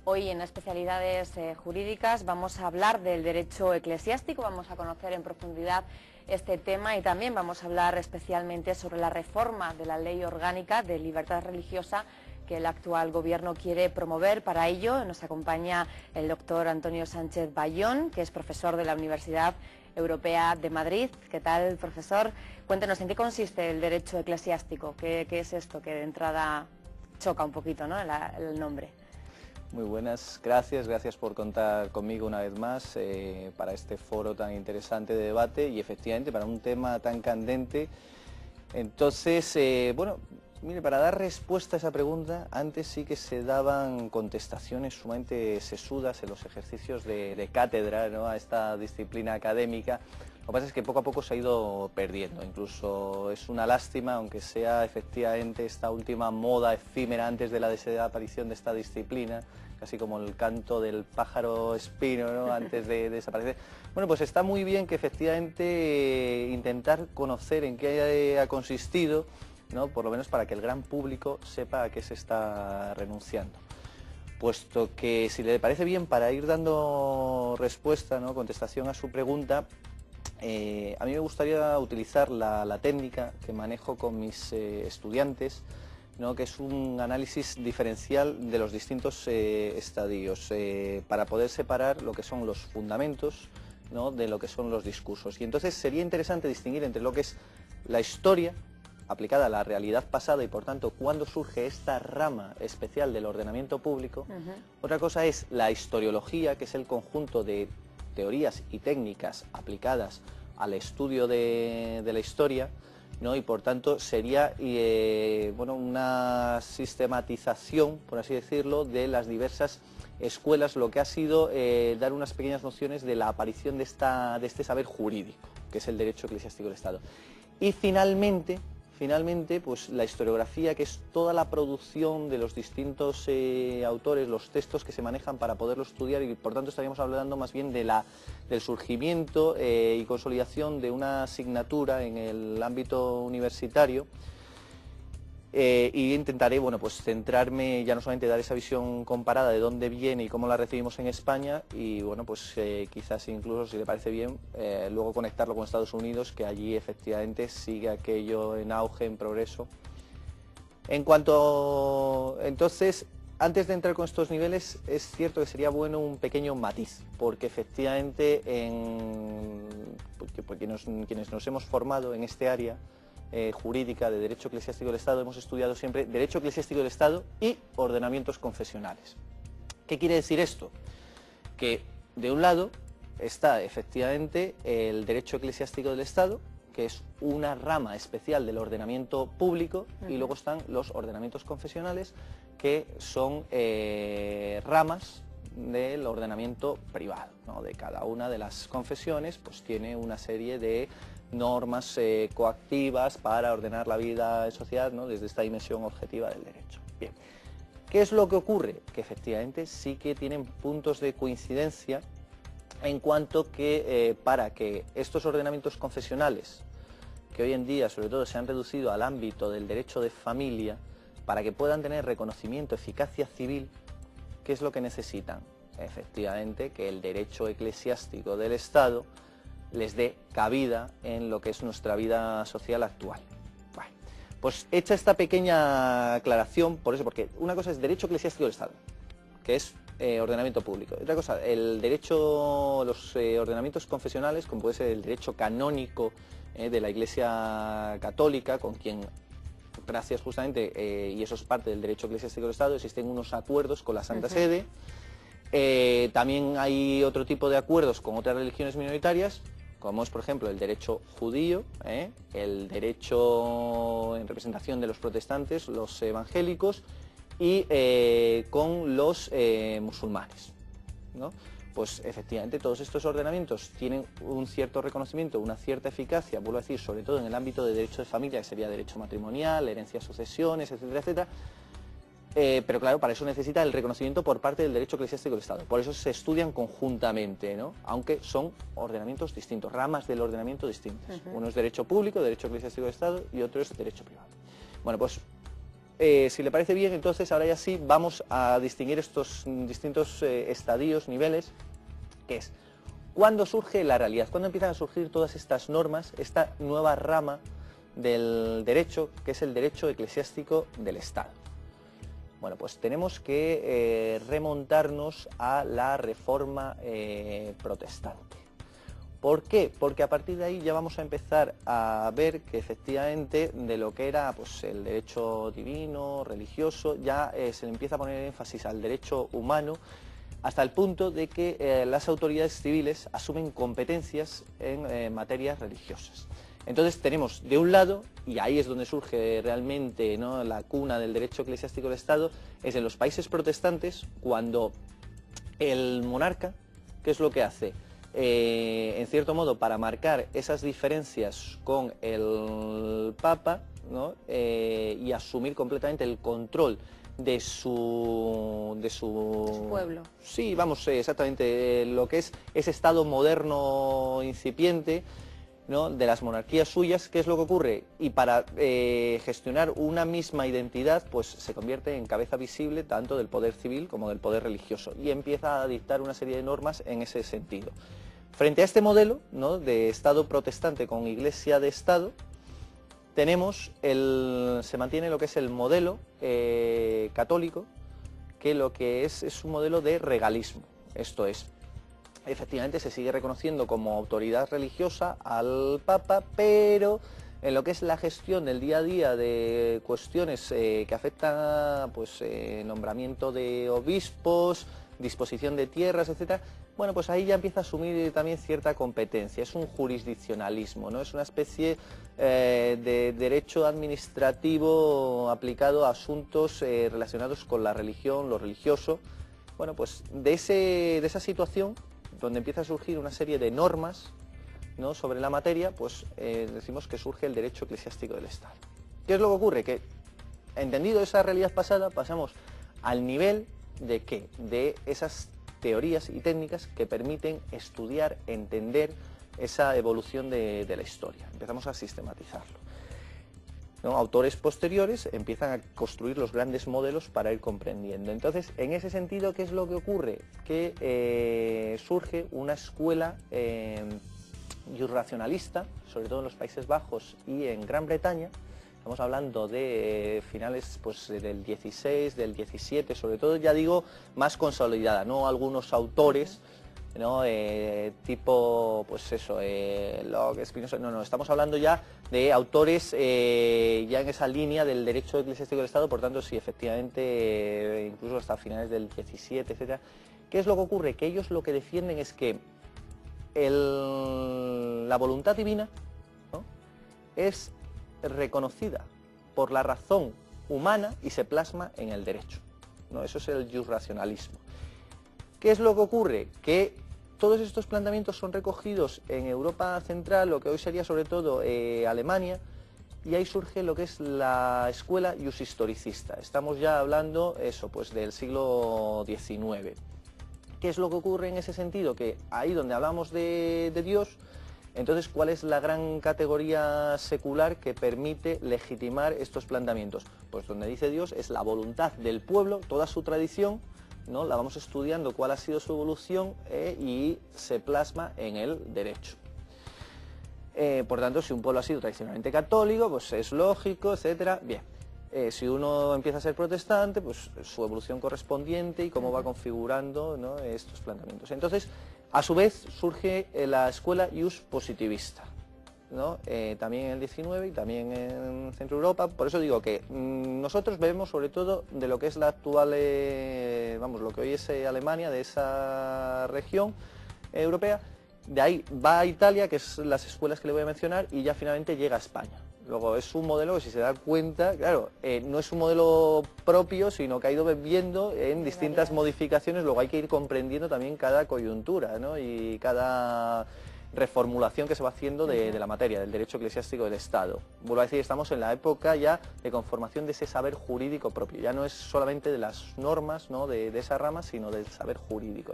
Hoy en Especialidades Jurídicas vamos a hablar del derecho eclesiástico, vamos a conocer en profundidad este tema y también vamos a hablar especialmente sobre la reforma de la Ley Orgánica de Libertad Religiosa que el actual gobierno quiere promover. Para ello nos acompaña el doctor Antonio Sánchez Bayón, que es profesor de la Universidad Europea de Madrid. ¿Qué tal, profesor? Cuéntenos, ¿en qué consiste el derecho eclesiástico? ¿Qué es esto que de entrada choca un poquito, ¿no?, el nombre? Muy buenas, gracias por contar conmigo una vez más para este foro tan interesante de debate y efectivamente para un tema tan candente. Entonces, bueno, mire, para dar respuesta a esa pregunta, antes sí que se daban contestaciones sumamente sesudas en los ejercicios de cátedra, ¿no?, a esta disciplina académica. Lo que pasa es que poco a poco se ha ido perdiendo, incluso es una lástima, aunque sea efectivamente esta última moda efímera antes de la desaparición de esta disciplina, casi como el canto del pájaro espino, ¿no?, antes de desaparecer. Bueno, pues está muy bien que efectivamente intentar conocer en qué ha consistido, ¿no?, por lo menos para que el gran público sepa a qué se está renunciando. Puesto que, si le parece bien, para ir dando respuesta, ¿no?, contestación a su pregunta, a mí me gustaría utilizar la técnica que manejo con mis estudiantes, ¿no?, que es un análisis diferencial de los distintos estadios, para poder separar lo que son los fundamentos, ¿no?, de lo que son los discursos. Y entonces sería interesante distinguir entre lo que es la historia aplicada a la realidad pasada y, por tanto, cuándo surge esta rama especial del ordenamiento público. Otra cosa es la historiología, que es el conjunto de teorías y técnicas aplicadas al estudio de la historia, ¿no?, y por tanto sería bueno, una sistematización, por así decirlo, de las diversas escuelas, lo que ha sido dar unas pequeñas nociones de la aparición de este saber jurídico, que es el derecho eclesiástico del Estado. Y finalmente, pues la historiografía, que es toda la producción de los distintos autores, los textos que se manejan para poderlo estudiar, y por tanto estaríamos hablando más bien del surgimiento y consolidación de una asignatura en el ámbito universitario. Y intentaré, bueno, pues centrarme, ya no solamente dar esa visión comparada de dónde viene y cómo la recibimos en España, y bueno, pues quizás incluso, si le parece bien, luego conectarlo con Estados Unidos, que allí efectivamente sigue aquello en auge, en progreso. En cuanto, entonces, antes de entrar con estos niveles, es cierto que sería bueno un pequeño matiz, porque efectivamente quienes nos hemos formado en este área jurídica de Derecho Eclesiástico del Estado, hemos estudiado siempre Derecho Eclesiástico del Estado y ordenamientos confesionales. ¿Qué quiere decir esto? Que de un lado está efectivamente el Derecho Eclesiástico del Estado, que es una rama especial del ordenamiento público, y luego están los ordenamientos confesionales, que son ramas del ordenamiento privado, ¿no? De cada una de las confesiones pues tiene una serie de normas coactivas para ordenar la vida en sociedad, ¿no?, desde esta dimensión objetiva del derecho. Bien, ¿qué es lo que ocurre? Que efectivamente sí que tienen puntos de coincidencia, en cuanto que para que estos ordenamientos confesionales, que hoy en día sobre todo se han reducido al ámbito del derecho de familia, para que puedan tener reconocimiento, eficacia civil, ¿qué es lo que necesitan? Efectivamente, que el derecho eclesiástico del Estado les dé cabida en lo que es nuestra vida social actual. Bueno, pues hecha esta pequeña aclaración, por eso, porque una cosa es derecho eclesiástico del Estado, que es ordenamiento público. Otra cosa, el derecho, los ordenamientos confesionales, como puede ser el derecho canónico de la Iglesia Católica, con quien, gracias justamente, y eso es parte del derecho eclesiástico del Estado, existen unos acuerdos con la Santa Sede. También hay otro tipo de acuerdos con otras religiones minoritarias, como es, por ejemplo, el derecho judío, el derecho en representación de los protestantes, los evangélicos, y con los musulmanes, ¿no? Pues efectivamente todos estos ordenamientos tienen un cierto reconocimiento, una cierta eficacia, vuelvo a decir, sobre todo en el ámbito de derecho de familia, que sería derecho matrimonial, herencia, sucesiones, etcétera, etcétera. Pero claro, para eso necesita el reconocimiento por parte del derecho eclesiástico del Estado. Por eso se estudian conjuntamente, ¿no?, aunque son ordenamientos distintos, ramas del ordenamiento distintas. Uno es derecho público, derecho eclesiástico del Estado, y otro es derecho privado. Bueno, pues si le parece bien, entonces ahora ya sí vamos a distinguir estos distintos estadios, niveles, que es cuándo surge la realidad, cuándo empiezan a surgir todas estas normas, esta nueva rama del derecho, que es el derecho eclesiástico del Estado. Bueno, pues tenemos que remontarnos a la Reforma protestante. ¿Por qué? Porque a partir de ahí ya vamos a empezar a ver que efectivamente de lo que era pues, el derecho divino, religioso, ya se le empieza a poner énfasis al derecho humano, hasta el punto de que las autoridades civiles asumen competencias en materias religiosas. Entonces tenemos de un lado, y ahí es donde surge realmente, ¿no?, la cuna del derecho eclesiástico del Estado, es en los países protestantes cuando el monarca, ¿qué es lo que hace? En cierto modo, para marcar esas diferencias con el Papa, ¿no?, y asumir completamente el control de su pueblo. Sí, vamos, exactamente, lo que es ese Estado moderno incipiente, ¿no?, de las monarquías suyas. ¿Qué es lo que ocurre? Y para gestionar una misma identidad, pues se convierte en cabeza visible tanto del poder civil como del poder religioso y empieza a dictar una serie de normas en ese sentido. Frente a este modelo, ¿no?, de Estado protestante con Iglesia de Estado, se mantiene lo que es el modelo católico, que lo que es un modelo de regalismo. Esto es, efectivamente se sigue reconociendo como autoridad religiosa al Papa, pero en lo que es la gestión del día a día de cuestiones que afectan pues, nombramiento de obispos, disposición de tierras, etcétera, bueno, pues ahí ya empieza a asumir también cierta competencia. Es un jurisdiccionalismo, ¿no? Es una especie de derecho administrativo aplicado a asuntos relacionados con la religión, lo religioso. Bueno, pues de esa situación, donde empieza a surgir una serie de normas, ¿no?, sobre la materia, pues decimos que surge el derecho eclesiástico del Estado. ¿Qué es lo que ocurre? Que, entendido esa realidad pasada, pasamos al nivel de ¿qué? De esas teorías y técnicas que permiten estudiar, entender esa evolución de la historia. Empezamos a sistematizarlo, ¿no? Autores posteriores empiezan a construir los grandes modelos para ir comprendiendo. Entonces, en ese sentido, ¿qué es lo que ocurre? Que surge una escuela racionalista, sobre todo en los Países Bajos y en Gran Bretaña. Estamos hablando de finales pues, del 16, del 17, sobre todo, ya digo, más consolidada, no algunos autores, ¿no?, tipo, pues eso, Locke, Spinoza, no, estamos hablando ya de autores ya en esa línea del derecho eclesiástico del Estado, por tanto, sí, efectivamente, incluso hasta finales del 17, etcétera. ¿Qué es lo que ocurre? Que ellos lo que defienden es que la voluntad divina, ¿no?, es reconocida por la razón humana y se plasma en el derecho, ¿no? Eso es el jusracionalismo. ¿Qué es lo que ocurre? Que todos estos planteamientos son recogidos en Europa Central, lo que hoy sería sobre todo Alemania, y ahí surge lo que es la escuela jushistoricista. Estamos ya hablando, eso, pues del siglo XIX. ¿Qué es lo que ocurre en ese sentido? Que ahí donde hablamos de Dios, entonces, ¿cuál es la gran categoría secular que permite legitimar estos planteamientos? Pues donde dice Dios es la voluntad del pueblo, toda su tradición, ¿no?, la vamos estudiando cuál ha sido su evolución y se plasma en el derecho. Por tanto, si un pueblo ha sido tradicionalmente católico, pues es lógico, etcétera. Bien, si uno empieza a ser protestante, pues su evolución correspondiente y cómo va configurando, ¿no?, estos planteamientos. Entonces, a su vez, surge la escuela juspositivista, ¿no?, también en el 19 y también en Centro Europa. Por eso digo que nosotros vemos sobre todo de lo que es la actual, vamos, lo que hoy es Alemania, de esa región europea. De ahí va a Italia, que es las escuelas que le voy a mencionar, y ya finalmente llega a España. Luego es un modelo que, si se da cuenta, claro, no es un modelo propio, sino que ha ido viendo en distintas modificaciones. Luego hay que ir comprendiendo también cada coyuntura, ¿no?, y cada reformulación que se va haciendo de la materia, del derecho eclesiástico del Estado. Vuelvo a decir, estamos en la época ya de conformación de ese saber jurídico propio. Ya no es solamente de las normas, ¿no?, de esa rama, sino del saber jurídico.